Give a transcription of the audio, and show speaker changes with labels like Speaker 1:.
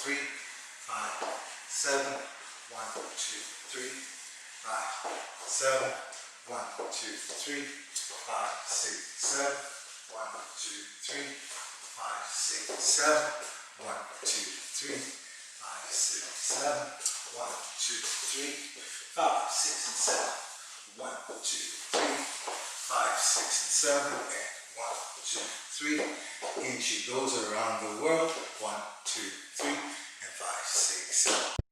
Speaker 1: 3, 5, 7, 1, 2, 3, 5, 7, 1, 2, 3, 5, 6, 7, 1, 2, 3, 5, 6, 7, 1, 2, 3, 5, 6, 7, 1, 2, 3, 5, 6, and 7, 1, 2, 3, 5, 6, and 7, and 1, 2, 3, and she goes around the world, 1, 2, 3, and 5, 6, 7.